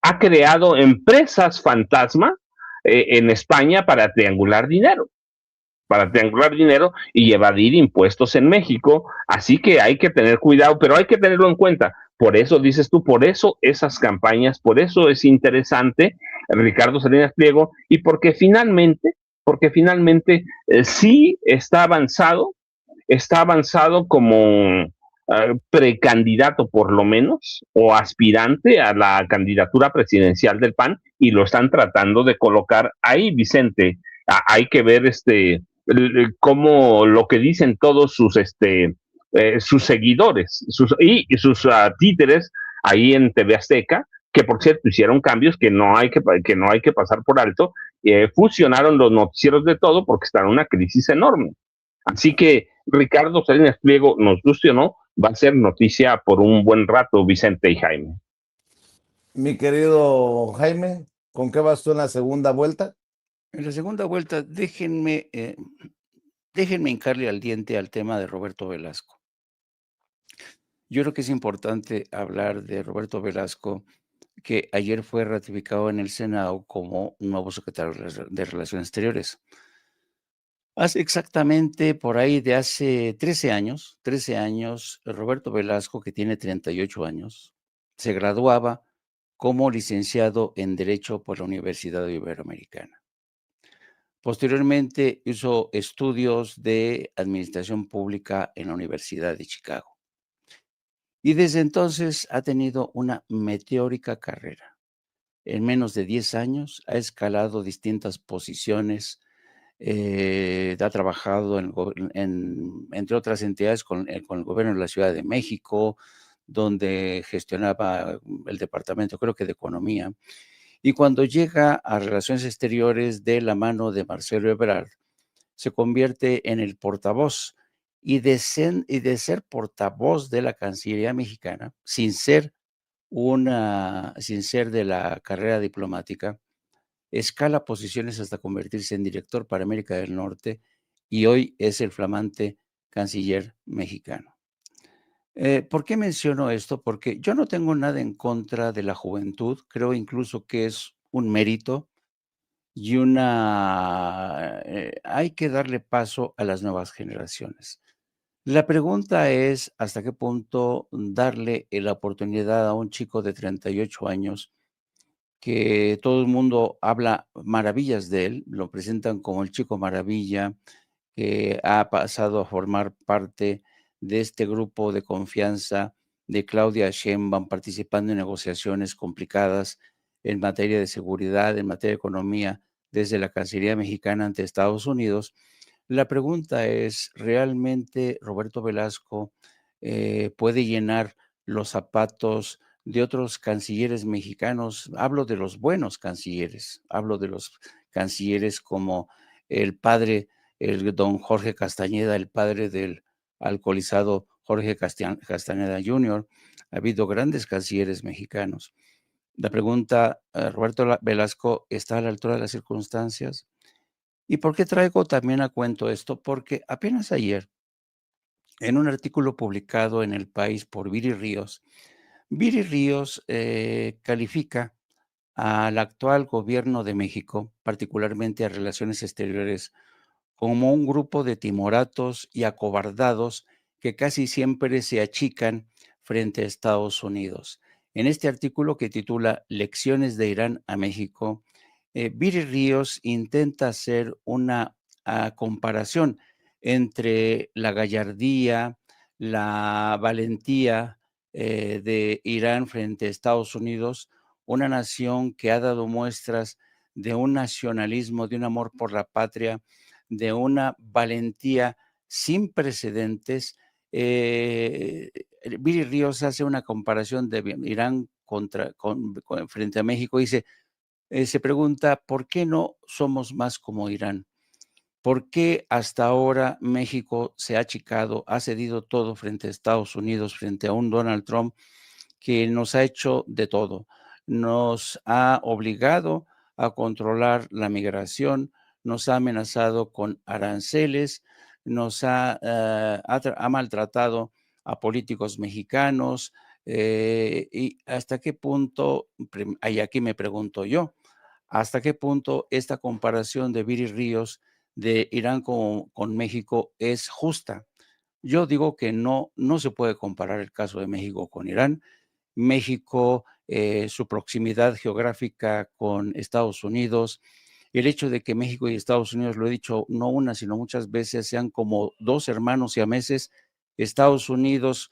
Speaker 2: ha creado empresas fantasma en España para triangular dinero y evadir impuestos en México. Así que hay que tener cuidado, pero hay que tenerlo en cuenta. Por eso dices tú, por eso esas campañas, por eso es interesante Ricardo Salinas Pliego, y porque finalmente sí está avanzado como precandidato por lo menos, o aspirante a la candidatura presidencial del PAN, y lo están tratando de colocar ahí, Vicente. Hay que ver cómo lo que dicen todos sus seguidores y sus títeres ahí en TV Azteca, que por cierto hicieron cambios que no hay que pasar por alto. Fusionaron los noticieros de todo porque está en una crisis enorme. Así que Ricardo Salinas Pliego, nos guste o no, va a ser noticia por un buen rato, Vicente y Jaime.
Speaker 1: Mi querido Jaime, ¿con qué vas tú en la segunda vuelta?
Speaker 4: En la segunda vuelta, déjenme hincarle al diente al tema de Roberto Velasco. Yo creo que es importante hablar de Roberto Velasco, que ayer fue ratificado en el Senado como nuevo secretario de Relaciones Exteriores. Hace exactamente por ahí de hace 13 años, Roberto Velasco, que tiene 38 años, se graduaba como licenciado en Derecho por la Universidad Iberoamericana. Posteriormente hizo estudios de Administración Pública en la Universidad de Chicago. Y desde entonces ha tenido una meteórica carrera. En menos de 10 años ha escalado distintas posiciones, ha trabajado entre otras entidades con el gobierno de la Ciudad de México, donde gestionaba el departamento, creo que de Economía. Y cuando llega a Relaciones Exteriores de la mano de Marcelo Ebrard, se convierte en el portavoz y de ser portavoz de la Cancillería mexicana, sin ser de la carrera diplomática, escala posiciones hasta convertirse en director para América del Norte y hoy es el flamante canciller mexicano. ¿Por qué menciono esto? Porque yo no tengo nada en contra de la juventud, creo incluso que es un mérito y hay que darle paso a las nuevas generaciones. La pregunta es, ¿hasta qué punto darle la oportunidad a un chico de 38 años que todo el mundo habla maravillas de él, lo presentan como el chico maravilla, que ha pasado a formar parte de este grupo de confianza de Claudia Sheinbaum, participando en negociaciones complicadas en materia de seguridad, en materia de economía, desde la Cancillería mexicana ante Estados Unidos? La pregunta es, ¿realmente Roberto Velasco puede llenar los zapatos de otros cancilleres mexicanos? Hablo de los buenos cancilleres, hablo de los cancilleres como el padre, el don Jorge Castañeda, el padre del alcoholizado Jorge Castañeda Jr. Ha habido grandes cancilleres mexicanos. La pregunta, Roberto Velasco, ¿está a la altura de las circunstancias? ¿Y por qué traigo también a cuento esto? Porque apenas ayer, en un artículo publicado en El País por Viri Ríos califica al actual gobierno de México, particularmente a Relaciones Exteriores, como un grupo de timoratos y acobardados que casi siempre se achican frente a Estados Unidos. En este artículo que titula Lecciones de Irán a México, Viri Ríos intenta hacer una comparación entre la gallardía, la valentía de Irán frente a Estados Unidos, una nación que ha dado muestras de un nacionalismo, de un amor por la patria, de una valentía sin precedentes. Viri Ríos hace una comparación de Irán frente a México y se pregunta, ¿por qué no somos más como Irán? ¿Por qué hasta ahora México se ha achicado, ha cedido todo frente a Estados Unidos, frente a un Donald Trump que nos ha hecho de todo? Nos ha obligado a controlar la migración, nos ha amenazado con aranceles, ha maltratado a políticos mexicanos, y hasta qué punto, y aquí me pregunto yo, hasta qué punto esta comparación de Viri Ríos de Irán con México es justa. Yo digo que no se puede comparar el caso de México con Irán. México, su proximidad geográfica con Estados Unidos, el hecho de que México y Estados Unidos, lo he dicho no una, sino muchas veces, sean como dos hermanos siameses. Estados Unidos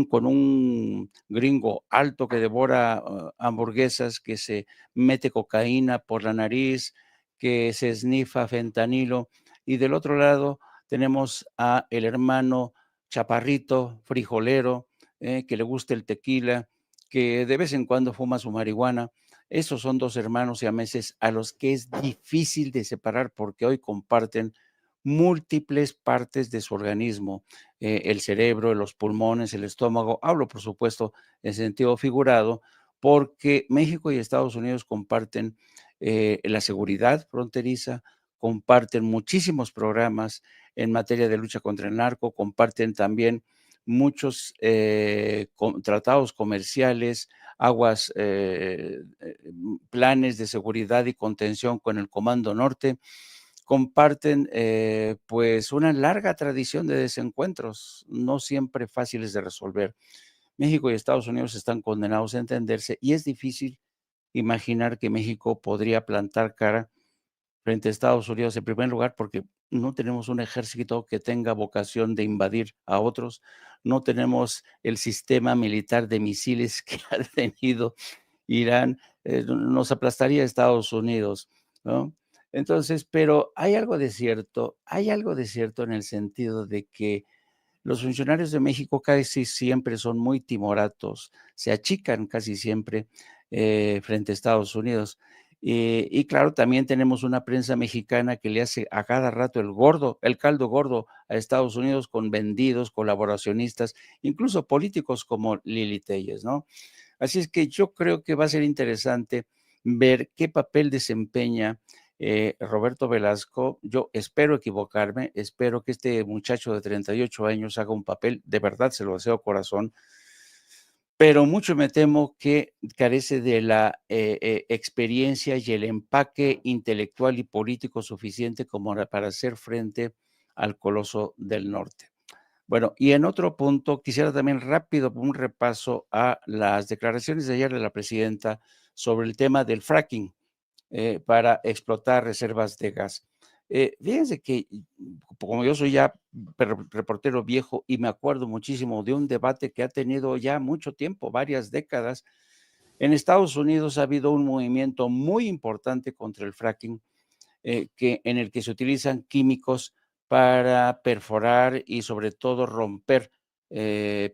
Speaker 4: con un gringo alto que devora hamburguesas, que se mete cocaína por la nariz, que se esnifa fentanilo, y del otro lado tenemos a el hermano chaparrito, frijolero, que le gusta el tequila, que de vez en cuando fuma su marihuana. Esos son dos hermanos siameses a los que es difícil de separar porque hoy comparten múltiples partes de su organismo, el cerebro, los pulmones, el estómago. Hablo, por supuesto, en sentido figurado, porque México y Estados Unidos comparten la seguridad fronteriza, comparten muchísimos programas en materia de lucha contra el narco, comparten también muchos tratados comerciales, aguas, planes de seguridad y contención con el Comando Norte, comparten pues una larga tradición de desencuentros, no siempre fáciles de resolver. México y Estados Unidos están condenados a entenderse y es difícil imaginar que México podría plantar cara frente a Estados Unidos en primer lugar, porque no tenemos un ejército que tenga vocación de invadir a otros, no tenemos el sistema militar de misiles que ha tenido Irán, nos aplastaría Estados Unidos, ¿no? Entonces, pero hay algo de cierto en el sentido de que los funcionarios de México casi siempre son muy timoratos, se achican casi siempre frente a Estados Unidos. Y claro, también tenemos una prensa mexicana que le hace a cada rato el caldo gordo a Estados Unidos con vendidos, colaboracionistas, incluso políticos como Lili Telles, ¿no? Así es que yo creo que va a ser interesante ver qué papel desempeña Roberto Velasco. Yo espero equivocarme, espero que este muchacho de 38 años haga un papel, de verdad se lo deseo corazón, pero mucho me temo que carece de la experiencia y el empaque intelectual y político suficiente como para hacer frente al Coloso del Norte. Bueno, y en otro punto, quisiera también rápido un repaso a las declaraciones de ayer de la presidenta sobre el tema del fracking para explotar reservas de gas. Fíjense que como yo soy ya reportero viejo y me acuerdo muchísimo de un debate que ha tenido ya mucho tiempo, varias décadas, en Estados Unidos ha habido un movimiento muy importante contra el fracking, en el que se utilizan químicos para perforar y sobre todo romper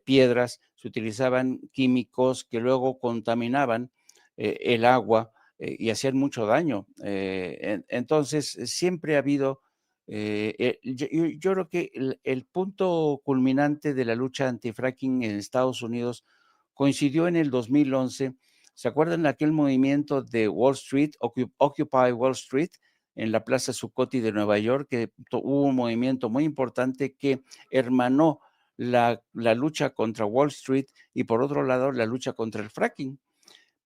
Speaker 4: piedras. Se utilizaban químicos que luego contaminaban el agua y hacían mucho daño. Entonces, siempre ha habido, yo creo que el punto culminante de la lucha antifracking en Estados Unidos coincidió en el 2011. ¿Se acuerdan de aquel movimiento de Wall Street, Occupy Wall Street? En la Plaza Zuccotti de Nueva York, que hubo un movimiento muy importante que hermanó la lucha contra Wall Street y por otro lado la lucha contra el fracking.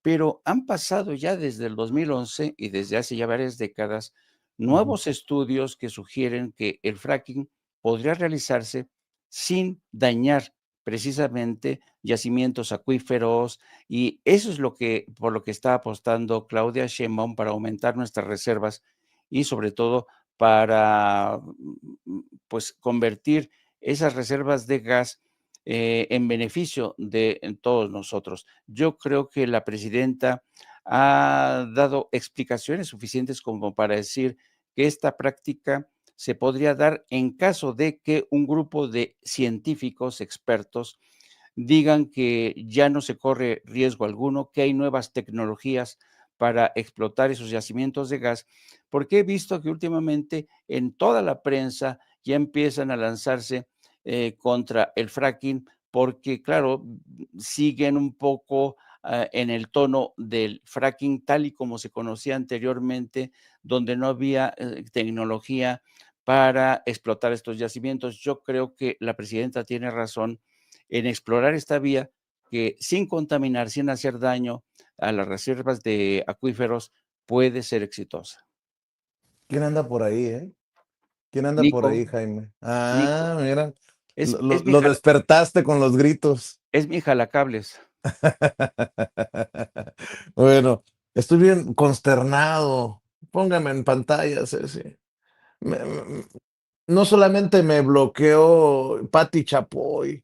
Speaker 4: Pero han pasado ya desde el 2011 y desde hace ya varias décadas nuevos estudios que sugieren que el fracking podría realizarse sin dañar precisamente yacimientos acuíferos, y eso es por lo que está apostando Claudia Sheinbaum para aumentar nuestras reservas y sobre todo para pues convertir esas reservas de gas en beneficio de todos nosotros. Yo creo que la presidenta ha dado explicaciones suficientes como para decir que esta práctica se podría dar en caso de que un grupo de científicos expertos digan que ya no se corre riesgo alguno, que hay nuevas tecnologías para explotar esos yacimientos de gas, porque he visto que últimamente en toda la prensa ya empiezan a lanzarse contra el fracking, porque claro, siguen un poco en el tono del fracking tal y como se conocía anteriormente, donde no había tecnología para explotar estos yacimientos. Yo creo que la presidenta tiene razón en explorar esta vía que sin contaminar, sin hacer daño a las reservas de acuíferos, puede ser exitosa.
Speaker 1: ¿Quién anda por ahí, ¿Quién anda por
Speaker 4: Nico,
Speaker 1: ahí, Jaime?
Speaker 4: Nico,
Speaker 1: Ah, mira,
Speaker 4: es mi
Speaker 1: lo despertaste con los gritos.
Speaker 4: es mi jalacables.
Speaker 1: Bueno, estoy bien consternado. Póngame en pantalla, Ceci. No solamente me bloqueó Pati Chapoy,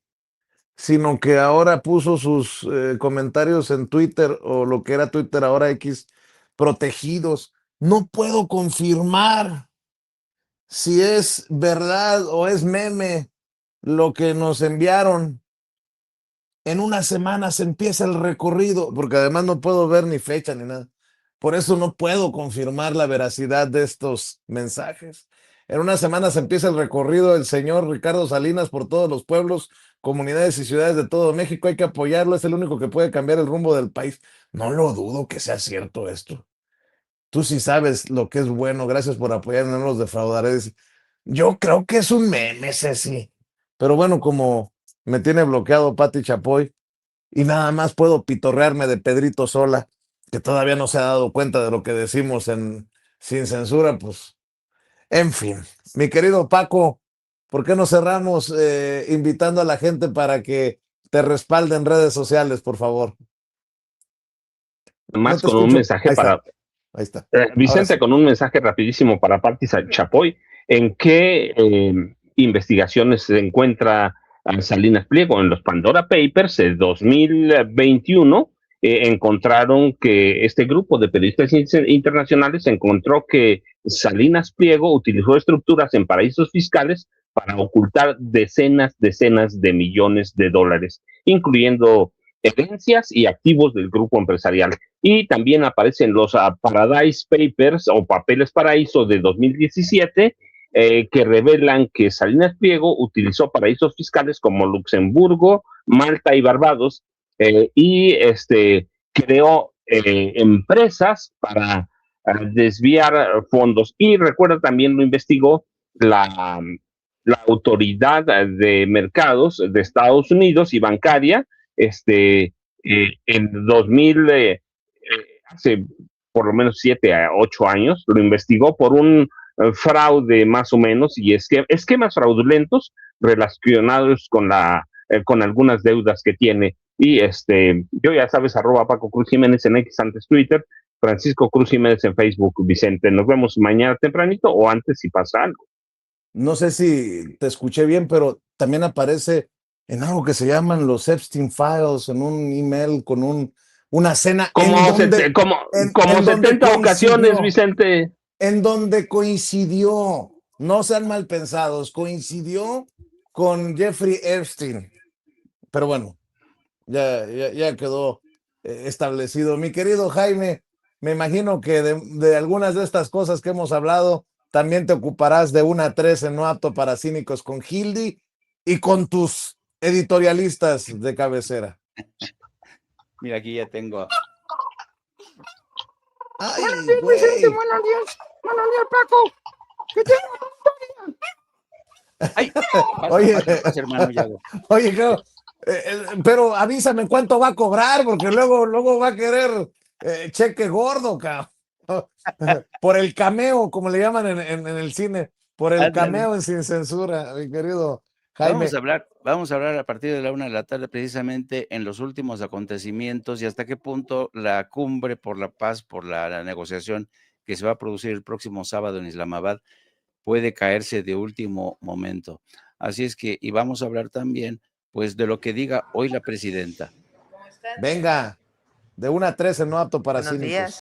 Speaker 1: sino que ahora puso sus comentarios en Twitter, o lo que era Twitter ahora X, protegidos. No puedo confirmar si es verdad o es meme lo que nos enviaron. En una semana se empieza el recorrido, porque además no puedo ver ni fecha ni nada. Por eso no puedo confirmar la veracidad de estos mensajes. En unas semanas empieza el recorrido del señor Ricardo Salinas por todos los pueblos, comunidades y ciudades de todo México. Hay que apoyarlo, es el único que puede cambiar el rumbo del país. No lo dudo que sea cierto esto. Tú sí sabes lo que es bueno. Gracias por apoyarnos, no los defraudaré. Yo creo que es un meme ese sí. Pero bueno, como me tiene bloqueado Pati Chapoy y nada más puedo pitorrearme de Pedrito Sola, que todavía no se ha dado cuenta de lo que decimos en Sin Censura, pues, en fin. Mi querido Paco, ¿por qué no cerramos invitando a la gente para que te respalde en redes sociales, por favor?
Speaker 2: Más
Speaker 1: No te
Speaker 2: con un
Speaker 1: escucho.
Speaker 2: mensaje
Speaker 1: Ahí
Speaker 2: para...
Speaker 1: está. Ahí está.
Speaker 2: Vicente,
Speaker 1: Sí.
Speaker 2: con un mensaje rapidísimo para Pati Chapoy. ¿En qué investigaciones se encuentra Salinas Pliego? En los Pandora Papers de 2021 encontraron que este grupo de periodistas internacionales encontró que Salinas Pliego utilizó estructuras en paraísos fiscales para ocultar decenas de millones de dólares, incluyendo herencias y activos del grupo empresarial. Y también aparecen los Paradise Papers o Papeles Paraíso de 2017, que revelan que Salinas Pliego utilizó paraísos fiscales como Luxemburgo, Malta y Barbados, y creó empresas para desviar fondos. Y recuerda, también lo investigó la Autoridad de Mercados de Estados Unidos y bancaria, en 2000, hace por lo menos 7 a 8 años, lo investigó por un fraude más o menos y esquemas fraudulentos relacionados con algunas deudas que tiene. Y yo ya sabes, @Paco Cruz Jiménez en X, antes Twitter, Francisco Cruz Jiménez en Facebook. Vicente, nos vemos mañana tempranito o antes si pasa algo.
Speaker 1: No sé si te escuché bien, pero también aparece en algo que se llaman los Epstein Files, en un email con una cena
Speaker 2: como 70 ocasiones, Vicente.
Speaker 1: En donde coincidió, no sean mal pensados, coincidió con Jeffrey Epstein. Pero bueno, ya quedó establecido. Mi querido Jaime, me imagino que de algunas de estas cosas que hemos hablado, también te ocuparás de 1 a 3 en No Apto para Cínicos con Gildy y con tus editorialistas de cabecera.
Speaker 4: Mira, aquí ya tengo.
Speaker 1: Ay,
Speaker 6: buenos días,
Speaker 1: güey.
Speaker 6: Vicente, buenos días, Paco. ¿Qué tienes?
Speaker 4: Ay, pasa, hermano Yago.
Speaker 1: Oye, claro, pero avísame cuánto va a cobrar, porque luego va a querer cheque gordo, cabrón. Por el cameo, como le llaman en el cine, por el cameo en Sin Censura, mi querido Jaime.
Speaker 4: Vamos a hablar a partir de la 1 de la tarde, precisamente en los últimos acontecimientos y hasta qué punto la cumbre por la paz, por la negociación que se va a producir el próximo sábado en Islamabad, puede caerse de último momento. Así es que, y vamos a hablar también, pues, de lo que diga hoy la presidenta.
Speaker 1: Venga, de 1 a 3 en No Apto para Cínicos.